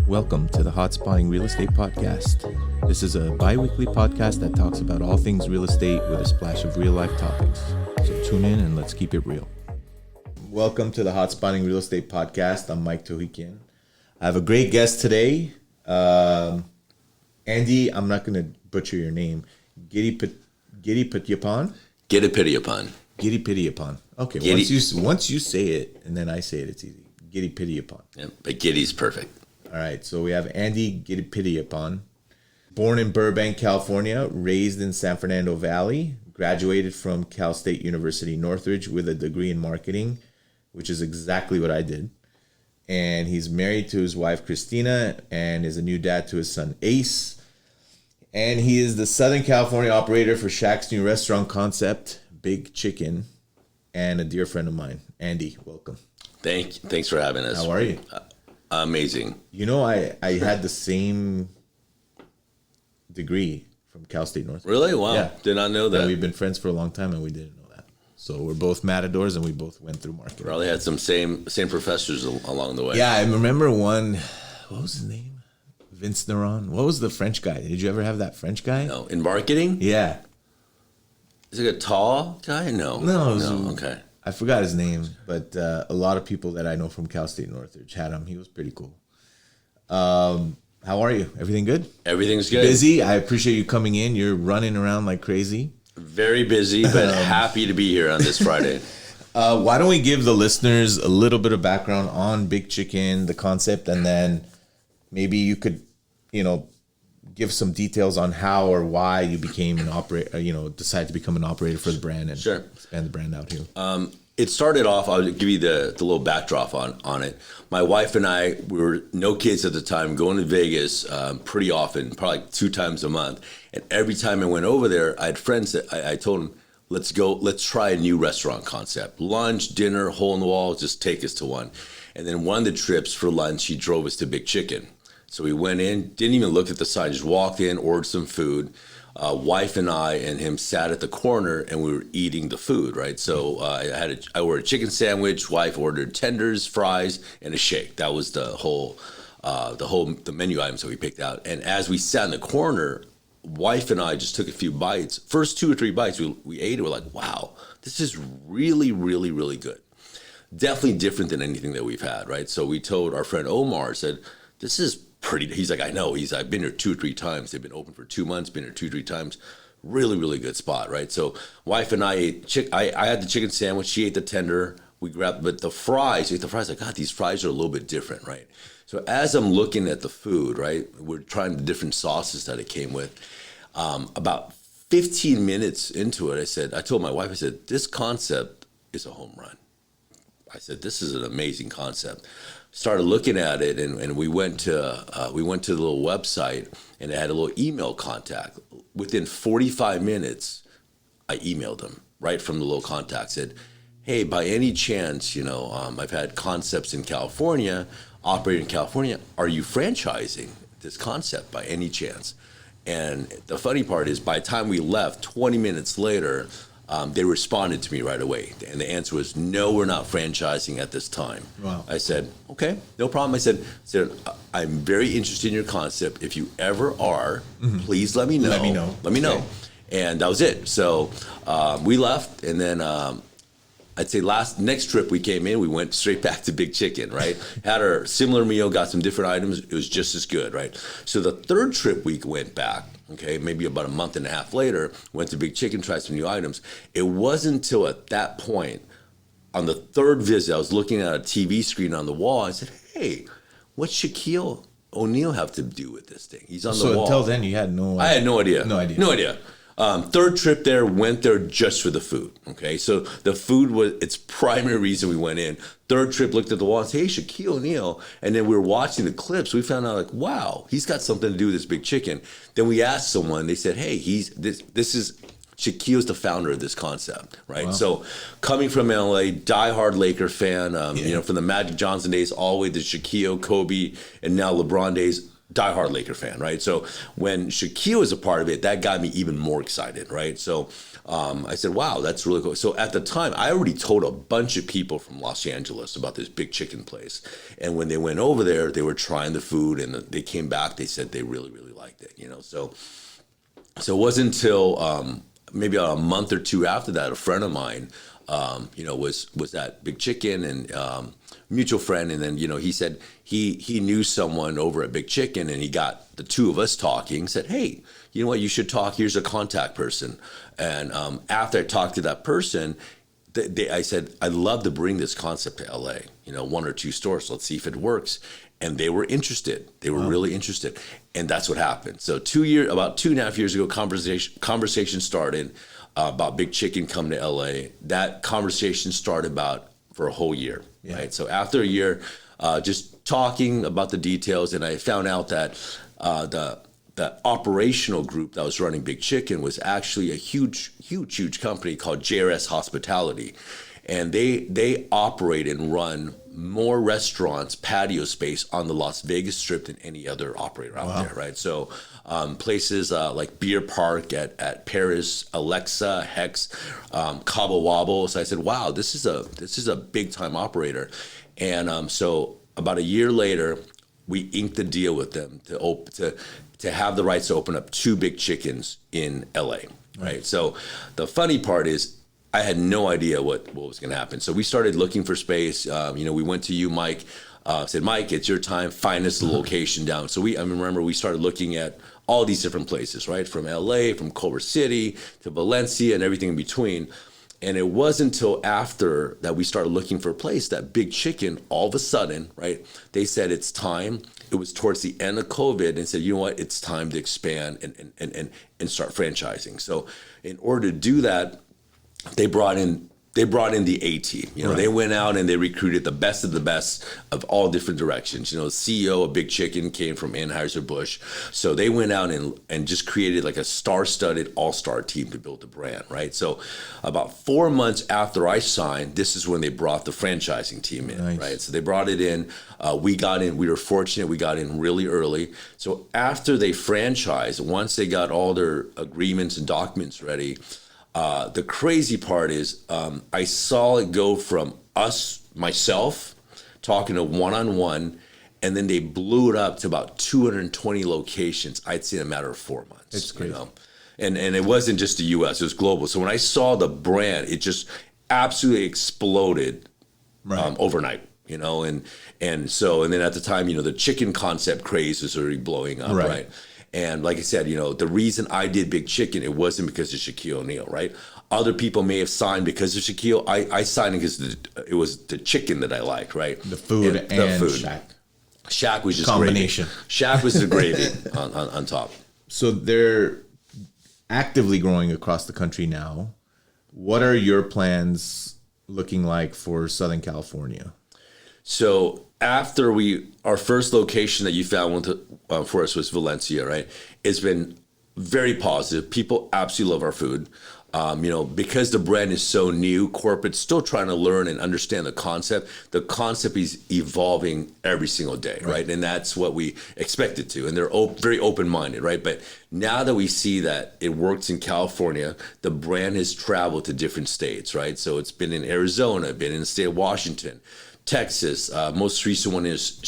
Welcome to the Hot Spotting Real Estate Podcast. This is a bi-weekly podcast that talks about all things real estate with a splash of real-life topics. So tune in and let's keep it real. Welcome to the Hot Spotting Real Estate Podcast. I'm Mike Tohikian. I have a great guest today. Andy, I'm not going to butcher your name. Giti Pitiapan? Giti Pitiapan. Okay, once you say it and then I say it, it's easy. Giti Pitiapan. Yeah, but Giti's perfect. All right, so we have Andy Giti Pitiapan. Born in Burbank, California, raised in San Fernando Valley, graduated from Cal State University Northridge with a degree in marketing, which is exactly what I did. And he's married to his wife, Christina, and is a new dad to his son, Ace. And he is the Southern California operator for Shaq's new restaurant concept, Big Chicken, and a dear friend of mine. Andy, welcome. Thanks for having us. How are you? Amazing. You know, I had the same degree from Cal State Northridge. Really? Wow. Yeah. Did not know that. And we've been friends for a long time, and we didn't know that. So we're both matadors, and we both went through marketing. Probably had some same professors along the way. Yeah, I remember one. What was his name? Vince Neron. What was the French guy? Did you ever have that French guy? No, in marketing? Yeah. Is it a tall guy? No. No. Okay. I forgot his name, but a lot of people that I know from Cal State Northridge had him. He was pretty cool. How are you? Everything good? Everything's good. Busy? I appreciate you coming in. You're running around like crazy. Very busy, but happy to be here on this Friday. Why don't we give the listeners a little bit of background on Big Chicken, the concept, and then maybe you could, give some details on how or why you became an operator, decided to become an operator for the brand and Sure. expand the brand out here. It started off, I'll give you the little backdrop on it. My wife and I, we were no kids at the time, going to Vegas pretty often, probably 2 times a month. And every time I went over there, I had friends that I told them, let's try a new restaurant concept. Lunch, dinner, hole in the wall, just take us to one. And then one of the trips for lunch, he drove us to Big Chicken. So we went in, didn't even look at the sign, just walked in, ordered some food. Wife and I and him sat at the corner and we were eating the food, right? So I ordered a chicken sandwich, wife ordered tenders, fries, and a shake. That was the menu items that we picked out. And as we sat in the corner, wife and I just took a few bites. First 2 or 3 bites we ate, we're like, wow, this is really, really, really good. Definitely different than anything that we've had, right? So we told our friend Omar, said, this is pretty. He's like, I know. I've been here 2 or 3 times. They've been open for 2 months, been here 2 or 3 times. Really, really good spot, right? So wife and I ate, I had the chicken sandwich, she ate the tender, we grabbed, but the fries, like, God, these fries are a little bit different, right? So as I'm looking at the food, right, we're trying the different sauces that it came with. About 15 minutes into it, I told my wife, I said, this concept is a home run. I said, this is an amazing concept. Started looking at it, and we went to the little website, and it had a little email contact. Within 45 minutes, I emailed them right from the little contact. Said, hey, by any chance, I've had concepts in California, operating in California. Are you franchising this concept by any chance? And the funny part is, by the time we left, 20 minutes later, they responded to me right away. And the answer was, no, we're not franchising at this time. Wow. I said, okay, no problem. I said, I'm very interested in your concept. If you ever are, please let me know. Let me know. Okay. And that was it. So we left, and then I'd say next trip we came in, we went straight back to Big Chicken, right? Had our similar meal, got some different items. It was just as good, right? So the third trip we went back, okay, maybe about a month and a half later, went to Big Chicken, tried some new items. It wasn't until at that point, on the third visit, I was looking at a TV screen on the wall. I said, hey, what's Shaquille O'Neal have to do with this thing? He's on the wall. So until then, you had no idea. I had no idea. No idea. No idea. Third trip there, went there just for the food. Okay, so the food was its primary reason we went in. Third trip, looked at the wall and said, hey, Shaquille O'Neal. And then we were watching the clips. We found out, like, wow, he's got something to do with this Big Chicken. Then we asked someone, they said, hey, this is Shaquille's the founder of this concept, right? Wow. So coming from LA, diehard Laker fan, from the Magic Johnson days all the way to Shaquille, Kobe, and now LeBron days, diehard Laker fan, right? So when Shaquille was a part of it, that got me even more excited, right? So I said, wow, that's really cool. So at the time, I already told a bunch of people from Los Angeles about this Big Chicken place. And when they went over there, they were trying the food, and they came back, they said they really, really liked it, you know? So it wasn't until maybe a month or two after that, a friend of mine, was at Big Chicken, and mutual friend. And then, he said he knew someone over at Big Chicken, and he got the two of us talking, said, hey, you know what, you should talk. Here's a contact person. And after I talked to that person, I said, I'd love to bring this concept to LA, 1 or 2 stores. Let's see if it works. And they were interested. They were really interested. And that's what happened. So about 2.5 years ago, conversation started about Big Chicken coming to LA. That conversation started for a whole year, right? So after a year, just talking about the details, and I found out that the operational group that was running Big Chicken was actually a huge company called JRS Hospitality. And they operate and run more restaurants, patio space on the Las Vegas Strip than any other operator out there, right? So places like Beer Park at Paris, Alexa, Hex, Cabo Wabo. So I said, wow, this is a big time operator. And so about a year later, we inked the deal with them to have the rights to open up 2 Big Chickens in LA, right? So the funny part is, I had no idea what was going to happen. So we started looking for space. We went to you, Mike, said, Mike, it's your time. Find us the location down. So I remember we started looking at all these different places, right? From LA, from Culver City to Valencia and everything in between. And it wasn't until after that we started looking for a place that Big Chicken, all of a sudden, right? They said it's time. It was towards the end of COVID, and said, you know what? It's time to expand and start franchising. So in order to do that, they brought in the A team. They went out and they recruited the best of all different directions. The CEO of Big Chicken came from Anheuser-Busch. So they went out and just created like a star-studded all-star team to build the brand, right? So about 4 months after I signed, this is when they brought the franchising team in, right? So they brought it in. We were fortunate, we got in really early. So after they franchised, once they got all their agreements and documents ready, the crazy part is I saw it go from myself, talking to one-on-one, and then they blew it up to about 220 locations, I'd say in a matter of 4 months. It's crazy. And it wasn't just the U.S., it was global. So when I saw the brand, it just absolutely exploded overnight. And then at the time, the chicken concept craze was already blowing up, right? And like I said, the reason I did Big Chicken, it wasn't because of Shaquille O'Neal, right? Other people may have signed because of Shaquille. I signed because it was the chicken that I liked, right? The food and Shaq. Shaq was just combination. Gravy. Shaq was the gravy on top. So they're actively growing across the country now. What are your plans looking like for Southern California? So after our first location that you found for us was Valencia, right? It's been very positive. People absolutely love our food. Because the brand is so new, corporate's still trying to learn and understand the concept. The concept is evolving every single day, right? And that's what we expect it to. And they're very open-minded, right? But now that we see that it works in California, the brand has traveled to different states, right? So it's been in Arizona, been in the state of Washington, Texas, most recent one is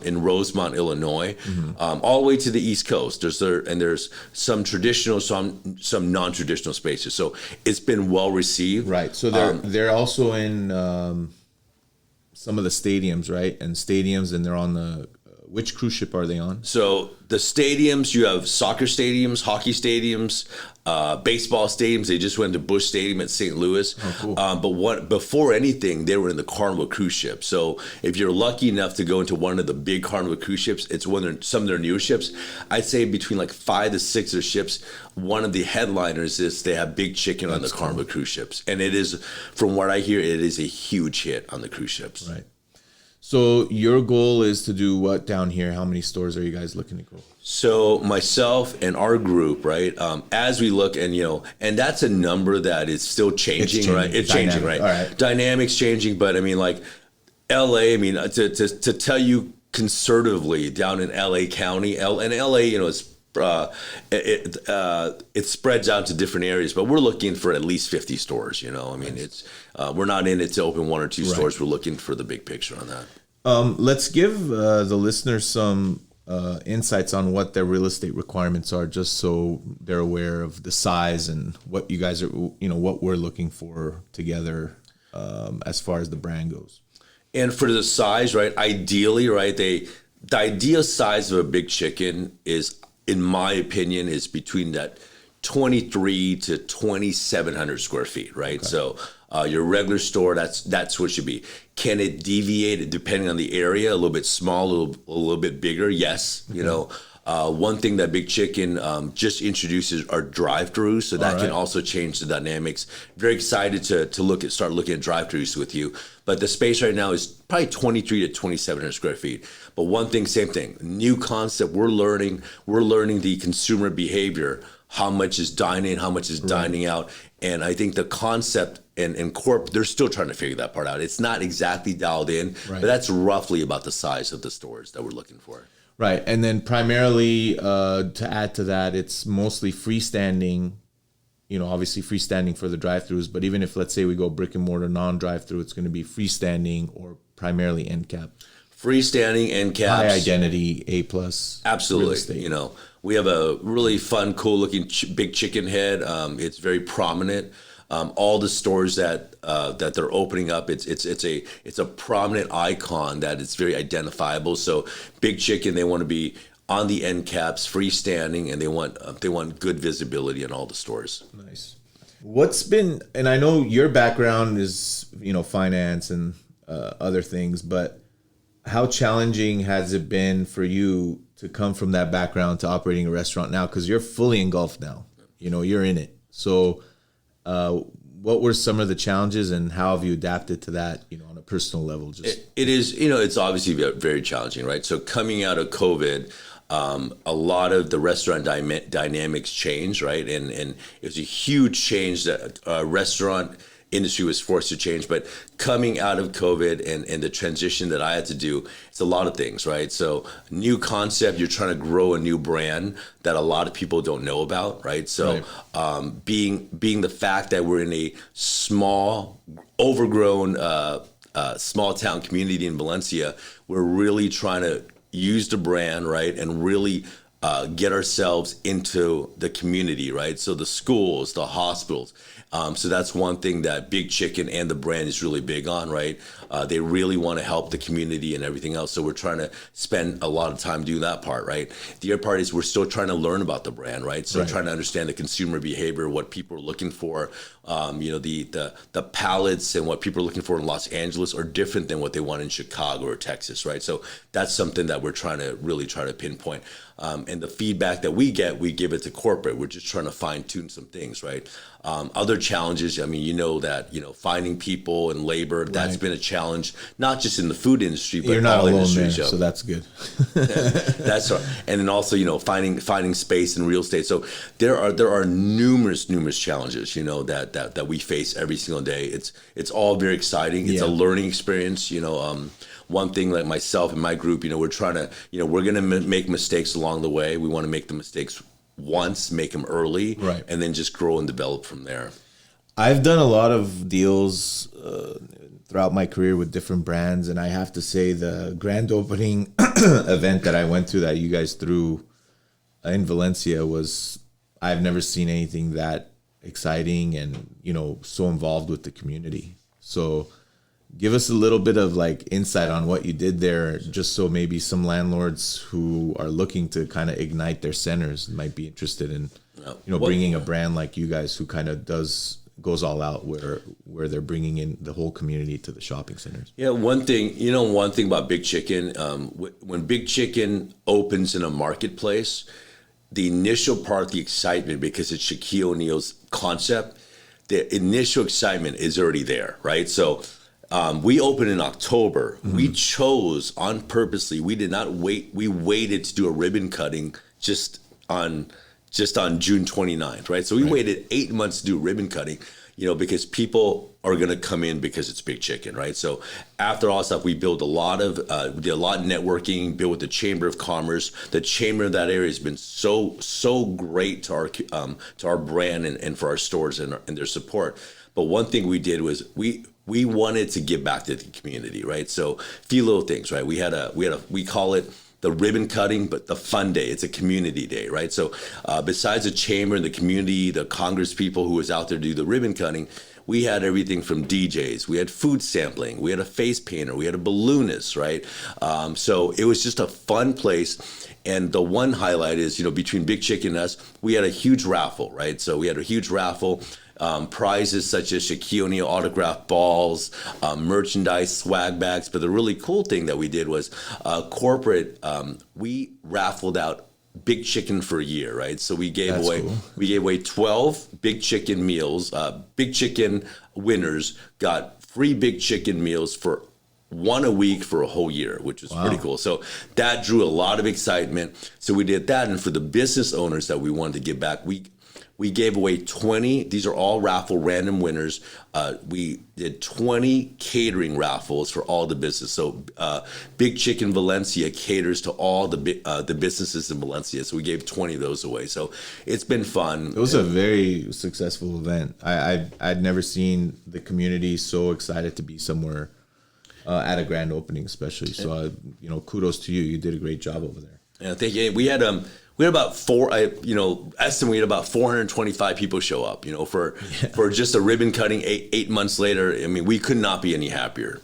in Rosemont, Illinois, all the way to the East Coast. There's some traditional, some non-traditional spaces. So it's been well received. Right. So they're also in some of the stadiums, right? And they're on the which cruise ship are they on? So the stadiums, you have soccer stadiums, hockey stadiums, baseball stadiums. They just went to Busch Stadium at St. Louis. Oh, cool. But before anything, they were in the Carnival cruise ship. So if you're lucky enough to go into one of the big Carnival cruise ships, it's some of their newer ships. I'd say between like 5 to 6 of their ships, one of the headliners is they have Big Chicken on the Carnival cruise ships. And it is, from what I hear, it is a huge hit on the cruise ships. Right. So your goal is to do what down here? How many stores are you guys looking to grow? So myself and our group, right, as we look and that's a number that is still changing, right? It's changing, right? All right. Dynamics changing, but I mean, like LA, to tell you conservatively down in LA County, and LA, is it spreads out to different areas, but we're looking for at least 50 stores. I mean, it's we're not in it to open one or two stores. We're looking for the big picture on that. Let's give the listeners some insights on what their real estate requirements are, just so they're aware of the size and what you guys are, what we're looking for together as far as the brand goes. And for the size, right? Ideally, right? The ideal size of a Big Chicken is, in my opinion, is between that 23 to 2,700 square feet, right? Okay. So your regular store, that's what it should be. Can it deviate depending on the area? A little bit small, a little bit bigger? Yes. One thing that Big Chicken just introduces are drive-thrus, so that can also change the dynamics. Very excited to start looking at drive-thrus with you. But the space right now is probably 23 to 2,700 square feet. But one thing, same thing, new concept. We're learning the consumer behavior. How much is dining, how much is dining out, and I think the concept and corp, they're still trying to figure that part out. It's not exactly dialed in, but that's roughly about the size of the stores that we're looking for. Right, and then primarily to add to that, it's mostly freestanding. Obviously freestanding for the drive-thrus, but even if, let's say, we go brick and mortar non-drive-through, it's going to be freestanding or primarily end cap. Freestanding, end caps. High identity, A+. Absolutely. We have a really fun, cool looking Big Chicken head. It's very prominent. All the stores that they're opening up, it's a prominent icon that is very identifiable. So Big Chicken, they want to be on the end caps, freestanding, and they want good visibility in all the stores. Nice. What's been, and I know your background is finance and other things, but how challenging has it been for you to come from that background to operating a restaurant now? Because you're fully engulfed now. You're in it. So what were some of the challenges, and how have you adapted to that, on a personal level? It is, it's obviously very challenging, right? So coming out of COVID, a lot of the restaurant dynamics changed, right? And it was a huge change that restaurant industry was forced to change. But coming out of COVID and the transition that I had to do, it's a lot of things, right? So new concept, you're trying to grow a new brand that a lot of people don't know about, right? So being the fact that we're in a small, overgrown, small town community in Valencia, we're really trying to use the brand, right? And really get ourselves into the community, right? So the schools, the hospitals. So that's one thing that Big Chicken and the brand is really big on, right? They really want to help the community and everything else. So we're trying to spend a lot of time doing that part, right? The other part is we're still trying to learn about the brand, right? So trying to understand the consumer behavior, what people are looking for. The palettes and what people are looking for in Los Angeles are different than what they want in Chicago or Texas, right? So that's something that we're trying to pinpoint. And the feedback that we give it to corporate. We're just trying to fine tune some things, right? Other challenges, I mean, finding people and labor, that's been a challenge, not just in the food industry, but you're not all alone industries. there, so that's good. That's right. And then also, finding space in real estate. So there are numerous challenges, that we face every single day. It's all very exciting. It's a learning experience, One thing, like myself and my group, we're trying to, we're going to make mistakes along the way. We want to make the mistakes once, make them early, and then just grow and develop from there. I've done a lot of deals throughout my career with different brands, and I have to say the grand opening event that I went to that you guys threw in Valencia was, I've never seen anything that exciting and, so involved with the community. So give us a little bit of insight on what you did there, just so maybe some landlords who are looking to kind of ignite their centers might be interested in, bringing a brand like you guys who kind of goes all out where they're bringing in the whole community to the shopping centers. Yeah, one thing about Big Chicken, when Big Chicken opens in a marketplace, the initial part, the excitement, because it's Shaquille O'Neal's concept, the initial excitement is already there, right? So we opened in October. Mm-hmm. We chose purposely. We did not wait. We waited to do a ribbon cutting just on June 29th, right? So we waited 8 months to do ribbon cutting. because people are going to come in because it's Big Chicken, right? So after all stuff, we did a lot of networking, built with the Chamber of Commerce. The chamber of that area has been so great to our brand and for our stores and their support. But one thing we did was we wanted to give back to the community, right? So a few little things, right? We call it the ribbon cutting, but the fun day. It's a community day, right? So besides the chamber and the community, the Congress people who was out there to do the ribbon cutting, we had everything from DJs, we had food sampling, we had a face painter, we had a balloonist, right? So it was just a fun place. And the one highlight is, between Big Chicken and us, we had a huge raffle, right? So we had a huge raffle. Prizes such as Shaquille O'Neal autograph balls, merchandise, swag bags. But the really cool thing that we did was corporate. We raffled out Big Chicken for a year, right? So we gave away 12 Big Chicken meals. Big Chicken winners got free Big Chicken meals for one a week for a whole year, which was pretty cool. So that drew a lot of excitement. So we did that, and for the business owners that we wanted to give back, we gave away 20. These are all raffle random winners. We did 20 catering raffles for all the business. So Big Chicken Valencia caters to all the businesses in Valencia. So we gave 20 of those away. So it's been fun. It was a very successful event. I'd never seen the community so excited to be somewhere at a grand opening, especially. So kudos to you. You did a great job over there. Yeah, thank you. We had about estimated about 425 people show up, for just a ribbon cutting 8 months later. I mean, we could not be any happier.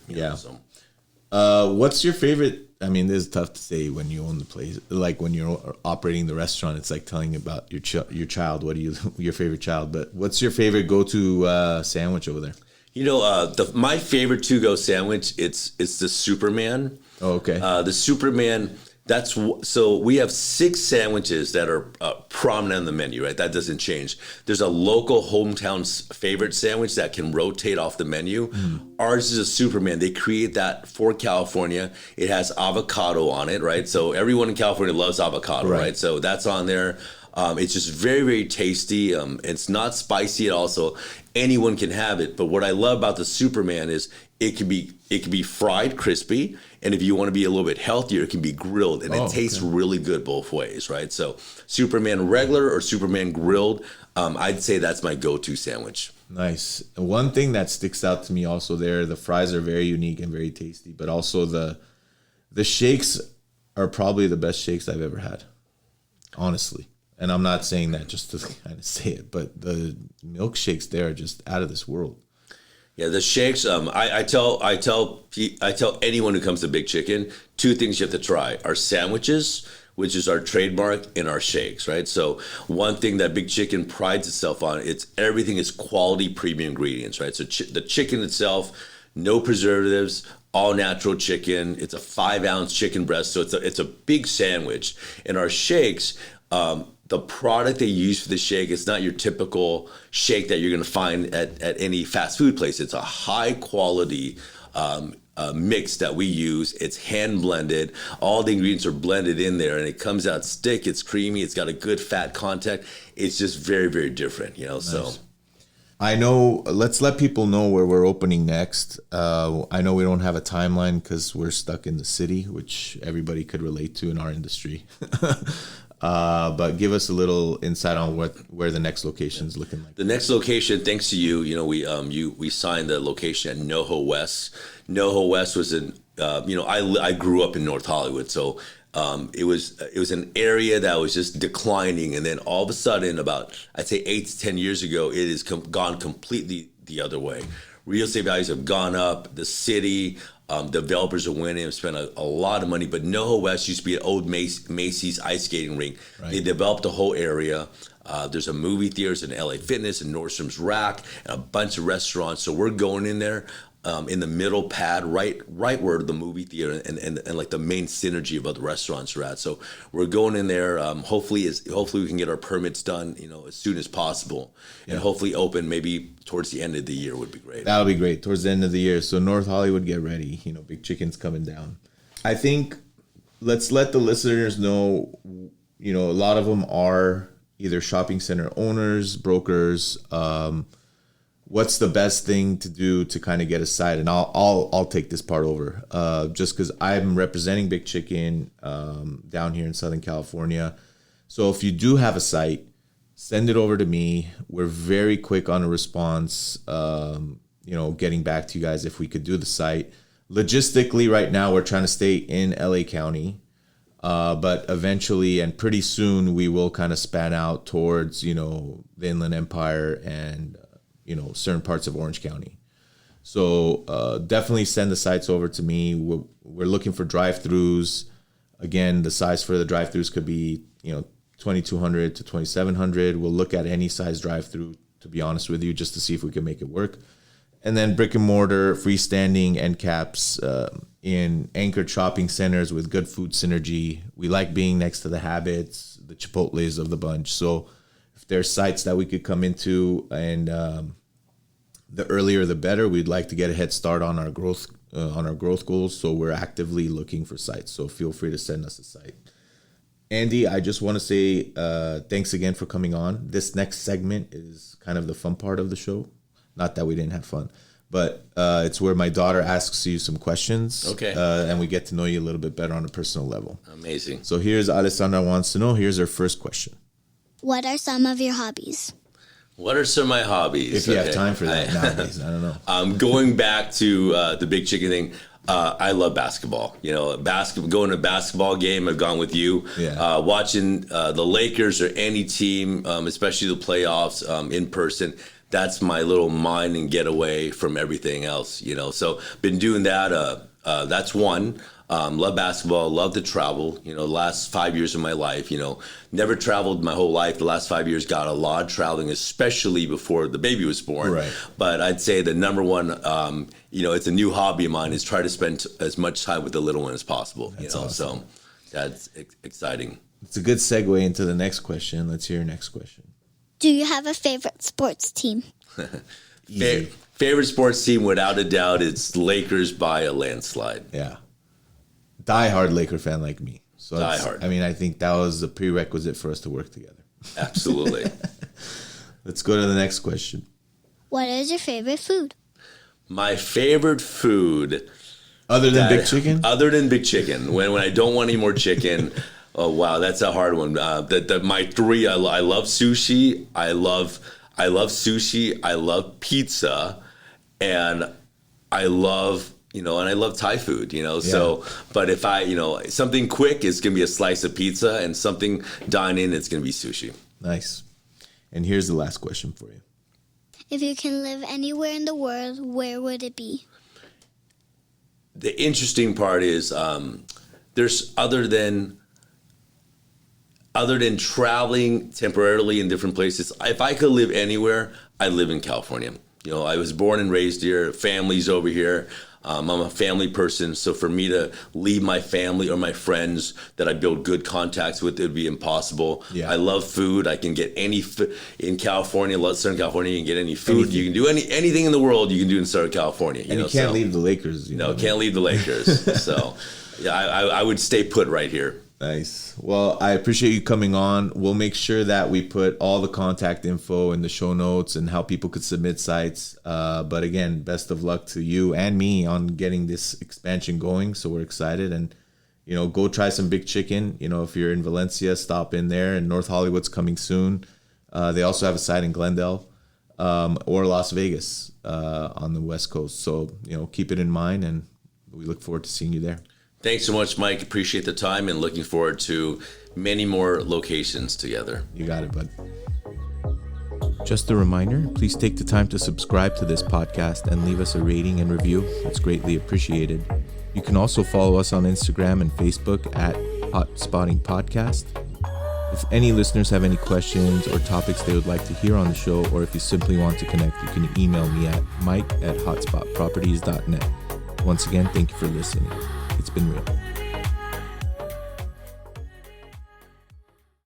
What's your favorite? I mean, this is tough to say when you own the place. Like when you're operating the restaurant, it's like telling about your child. What your favorite child? But what's your favorite go-to sandwich over there? My favorite to-go sandwich, it's the Superman. Oh, okay. The Superman. So we have 6 sandwiches that are prominent on the menu, right? That doesn't change. There's a local hometown's favorite sandwich that can rotate off the menu. Ours is a Superman. They create that for California. It has avocado on it, right? So everyone in California loves avocado, right? So that's on there. It's just very, very tasty. It's not spicy at all, so anyone can have it. But what I love about the Superman is it can be fried crispy, and if you want to be a little bit healthier, it can be grilled, and it tastes really good both ways, right? So Superman regular or Superman grilled, I'd say that's my go-to sandwich. Nice. One thing that sticks out to me also there, the fries are very unique and very tasty, but also the shakes are probably the best shakes I've ever had, honestly. And I'm not saying that just to kind of say it, but the milkshakes there are just out of this world. Yeah, the shakes. I tell anyone who comes to Big Chicken, 2 things you have to try: our sandwiches, which is our trademark, and our shakes. Right. So one thing that Big Chicken prides itself on, everything is quality premium ingredients. Right. So the chicken itself, no preservatives, all natural chicken. It's a 5-ounce chicken breast, so it's a big sandwich. And our shakes. The product they use for the shake is not your typical shake that you're going to find at any fast food place. It's a high quality mix that we use. It's hand blended. All the ingredients are blended in there, and it comes out thick. It's creamy. It's got a good fat content. It's just very, very different, Nice. So. I know, let's let people know where we're opening next. I know we don't have a timeline because we're stuck in the city, which everybody could relate to in our industry. But give us a little insight on where the next location is looking like. The next location, thanks to you, we signed the location at NoHo West. NoHo West was I grew up in North Hollywood, so it was an area that was just declining, and then all of a sudden, about I'd say 8 to 10 years ago, it has gone completely the other way. Real estate values have gone up. The city. Developers are winning and spent a lot of money, but NoHo West used to be an old Macy's ice skating rink. Right. They developed the whole area. There's a movie theater, an LA Fitness, and Nordstrom's Rack, and a bunch of restaurants. So we're going in there in the middle pad, right where the movie theater and like the main synergy of other restaurants are at. So we're going in there. Hopefully we can get our permits done, as soon as possible, and hopefully open maybe towards the end of the year would be great. That'll be great towards the end of the year. So North Hollywood, get ready. Big Chicken's coming down. I think let's let the listeners know. A lot of them are either shopping center owners, brokers. what's the best thing to do to kind of get a site? And I'll take this part over, just because I'm representing Big Chicken down here in Southern California. So if you do have a site, send it over to me. We're very quick on a response, getting back to you guys if we could do the site. Logistically, right now, we're trying to stay in LA County, but eventually and pretty soon we will kind of span out towards, the Inland Empire and, certain parts of Orange County. So definitely send the sites over to me. We're looking for drive-throughs. Again, the size for the drive-throughs could be, 2,200 to 2,700. We'll look at any size drive-through, to be honest with you, just to see if we can make it work. And then brick and mortar, freestanding end caps in anchored shopping centers with good food synergy. We like being next to the Habits, the Chipotles of the bunch. So if there's sites that we could come into, and the earlier the better, we'd like to get a head start on our growth goals. So we're actively looking for sites. So feel free to send us a site. Andy, I just want to say thanks again for coming on. This next segment is kind of the fun part of the show. Not that we didn't have fun, but it's where my daughter asks you some questions. Okay. And we get to know you a little bit better on a personal level. Amazing. So here's Alessandra Wants to know. Here's her first question. What are some of your hobbies? What are some of my hobbies? If you have time for that nowadays, I don't know. Going back to the Big Chicken thing, I love basketball. Going to a basketball game, I've gone with you. Yeah. Watching the Lakers or any team, especially the playoffs, in person. That's my little mind and getaway from everything else, So been doing that. That's one. Love basketball, love to travel, the last 5 years of my life, never traveled my whole life. The last 5 years got a lot of traveling, especially before the baby was born. Right. But I'd say the number one, it's a new hobby of mine, is try to spend as much time with the little one as possible, That's awesome. So that's exciting. It's a good segue into the next question. Let's hear your next question. Do you have a favorite sports team? Favorite sports team, without a doubt, it's Lakers by a landslide. Yeah. Die-hard Laker fan like me. So Die-hard. I think that was a prerequisite for us to work together. Absolutely. Let's go to the next question. What is your favorite food? My favorite food... Other than Big Chicken? Other than Big Chicken. When I don't want any more chicken... Oh, wow, that's a hard one. My three, I love sushi. I love sushi. I love pizza. And I love... and I love Thai food, Yeah. So, but if something quick, it's going to be a slice of pizza, and something dine-in, it's going to be sushi. Nice. And here's the last question for you. If you can live anywhere in the world, where would it be? The interesting part is there's other than traveling temporarily in different places, if I could live anywhere, I'd live in California. I was born and raised here, family's over here. I'm a family person, so for me to leave my family or my friends that I build good contacts with, it would be impossible. Yeah. I love food. I can get any in California, Southern California. You can get any food. Anything. You can do anything in the world. You can do in Southern California. And you can't leave the Lakers. Can't leave the Lakers. So, yeah, I would stay put right here. Nice. Well, I appreciate you coming on. We'll make sure that we put all the contact info in the show notes and how people could submit sites. But again, best of luck to you and me on getting this expansion going. So we're excited. And, go try some Big Chicken. If you're in Valencia, stop in there. And North Hollywood's coming soon. They also have a site in Glendale or Las Vegas on the West Coast. So, keep it in mind. And we look forward to seeing you there. Thanks so much, Mike. Appreciate the time and looking forward to many more locations together. You got it, bud. Just a reminder, please take the time to subscribe to this podcast and leave us a rating and review. It's greatly appreciated. You can also follow us on Instagram and Facebook at Hot Spotting Podcast. If any listeners have any questions or topics they would like to hear on the show, or if you simply want to connect, you can email me at mike@hotspotproperties.net. Once again, thank you for listening. It's been real.